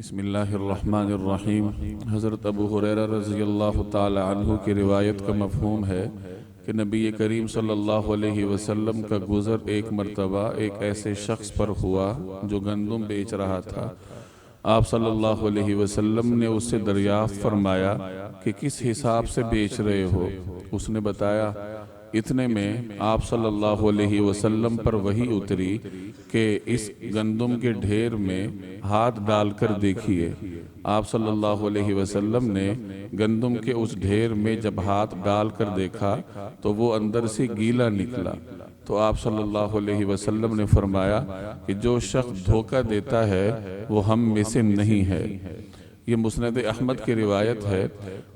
بسم اللہ الرحمن الرحیم۔ حضرت ابو ہریرہ رضی اللہ تعالی عنہ کی روایت کا مفہوم ہے کہ نبی کریم صلی اللہ علیہ وسلم کا گزر ایک مرتبہ ایک ایسے شخص پر ہوا جو گندم بیچ رہا تھا۔ آپ صلی اللہ علیہ وسلم نے اس سے دریافت فرمایا کہ کس حساب سے بیچ رہے ہو؟ اس نے بتایا۔ اتنے میں آپ صلی اللہ علیہ وسلم پر وحی اتری کہ اس گندم کے ڈھیر میں ہاتھ ڈال کر دیکھیے۔ آپ صلی اللہ علیہ وسلم نے گندم کے اس ڈھیر میں جب ہاتھ ڈال کر دیکھا تو وہ اندر سے گیلا نکلا۔ تو آپ صلی اللہ علیہ وسلم نے فرمایا کہ جو شخص دھوکہ دیتا ہے وہ ہم میں سے نہیں ہے۔ یہ مسند احمد کی روایت ہے۔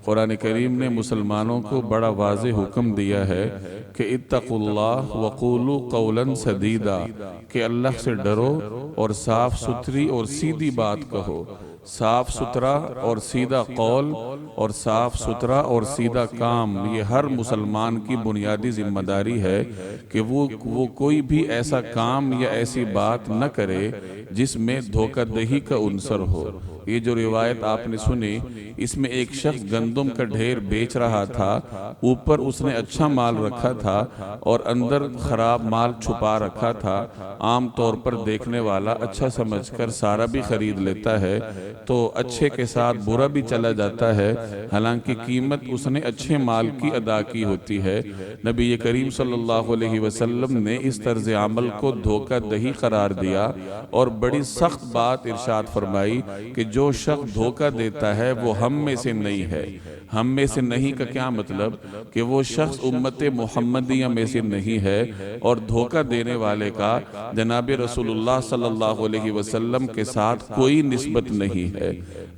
قرآن کریم نے مسلمانوں کو بڑا واضح حکم دیا ہے کہ اتقوا اللہ وقولوا قولا سدیدا، کہ اللہ سے ڈرو اور صاف ستھری اور سیدھی بات کہو۔ صاف ستھرا اور سیدھا قول اور صاف ستھرا اور سیدھا کام، یہ ہر مسلمان کی بنیادی ذمہ داری ہے کہ وہ کوئی بھی ایسا کام یا ایسی بات نہ کرے جس میں دھوکہ دہی کا عنصر ہو۔ یہ جو روایت آپ نے سنی، اس میں ایک شخص گندم کا ڈھیر بیچ رہا تھا۔ اوپر اس نے اچھا مال رکھا تھا اور اندر خراب مال چھپا رکھا تھا۔ عام طور پر دیکھنے والا اچھا سمجھ کر سارا بھی خرید لیتا ہے تو اچھے کے ساتھ برا بھی چلا جاتا ہے، حالانکہ قیمت اس نے اچھے مال کی ادا کی ہوتی ہے۔ نبی کریم صلی اللہ علیہ وسلم نے اس طرز عمل کو دھوکہ دہی قرار دیا اور بڑی سخت بات ارشاد فرمائی کہ جو شخص دھوکہ دیتا ہے وہ ہم میں سے نہیں ہے۔ ہم میں سے نہیں کا کیا مطلب؟ کہ وہ شخص امت محمدیہ میں سے نہیں ہے، اور دھوکہ دینے والے کا جناب رسول اللہ صلی اللہ علیہ وسلم کے ساتھ کوئی نسبت نہیں ہے۔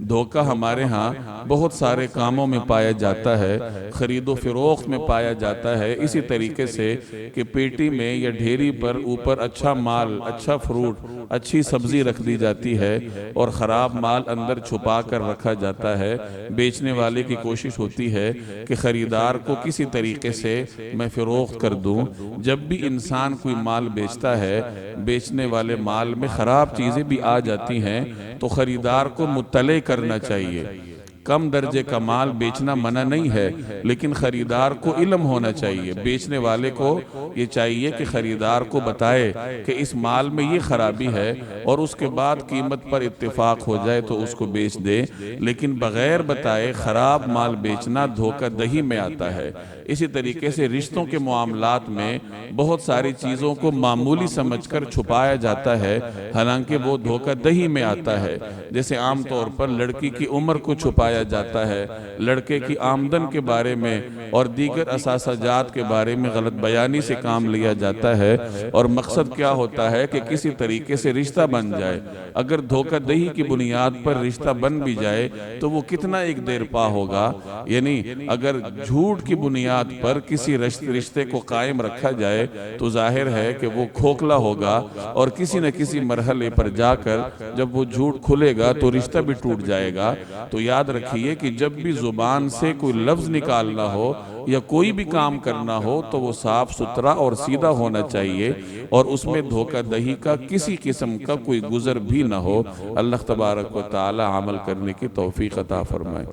دھوکہ ہمارے ہاں بہت سارے کاموں میں پایا جاتا ہے، خرید و فروخت میں پایا جاتا ہے، اسی طریقے سے کہ پیٹی میں یا ڈھیری پر اوپر اچھا مال، اچھا فروٹ، اچھی سبزی رکھ دی جاتی ہے اور خراب مال اندر چھپا کر رکھا جاتا ہے۔ بیچنے والے کی کوشش ہوتی ہے کہ خریدار کو کسی طریقے سے میں فروخت کر دوں۔ جب بھی انسان کوئی مال بیچتا ہے، بیچنے والے مال میں خراب چیزیں بھی آ جاتی ہیں تو خریدار کو مطلع کرنا چاہیے۔ کم درجے کا مال بیچنا منع نہیں ہے، لیکن خریدار کو علم ہونا چاہیے۔ بیچنے والے کو یہ چاہیے کہ خریدار کو بتائے کہ اس مال میں یہ خرابی ہے، اور اس کے بعد قیمت پر اتفاق ہو جائے تو اس کو بیچ دے، لیکن بغیر بتائے خراب مال بیچنا دھوکہ دہی میں آتا ہے۔ اسی طریقے سے رشتوں کے معاملات میں بہت ساری چیزوں کو معمولی سمجھ کر چھپایا جاتا ہے، حالانکہ وہ دھوکہ دہی میں آتا ہے۔ جیسے عام طور پر لڑکی کی عمر کو چھپایا جاتا ہے، لڑکے کی آمدن کے بارے میں اور دیگر اثاثہ جات کے بارے میں غلط بیانی سے کام لیا جاتا ہے، اور مقصد کیا ہوتا ہے کہ کسی طریقے سے رشتہ بن جائے۔ اگر دھوکہ دہی کی بنیاد پر رشتہ بن بھی جائے تو وہ کتنا ایک دیر پا ہوگا، یعنی اگر جھوٹ کی بنیاد پر کسی رشتے کو قائم رکھا جائے تو ظاہر ہے کہ وہ کھوکھلا ہوگا، اور کسی نہ کسی مرحلے پر جا کر جب وہ جھوٹ کھلے گا تو رشتہ بھی ٹوٹ جائے گا۔ تو یاد رکھیے کہ جب بھی زبان سے کوئی لفظ نکالنا ہو یا کوئی بھی کام کرنا ہو تو وہ صاف ستھرا اور سیدھا ہونا چاہیے، اور اس میں دھوکہ دہی کا کسی قسم کا کوئی گزر بھی نہ ہو۔ اللہ تبارک و تعالی عمل کرنے کی توفیق عطا فرمائے۔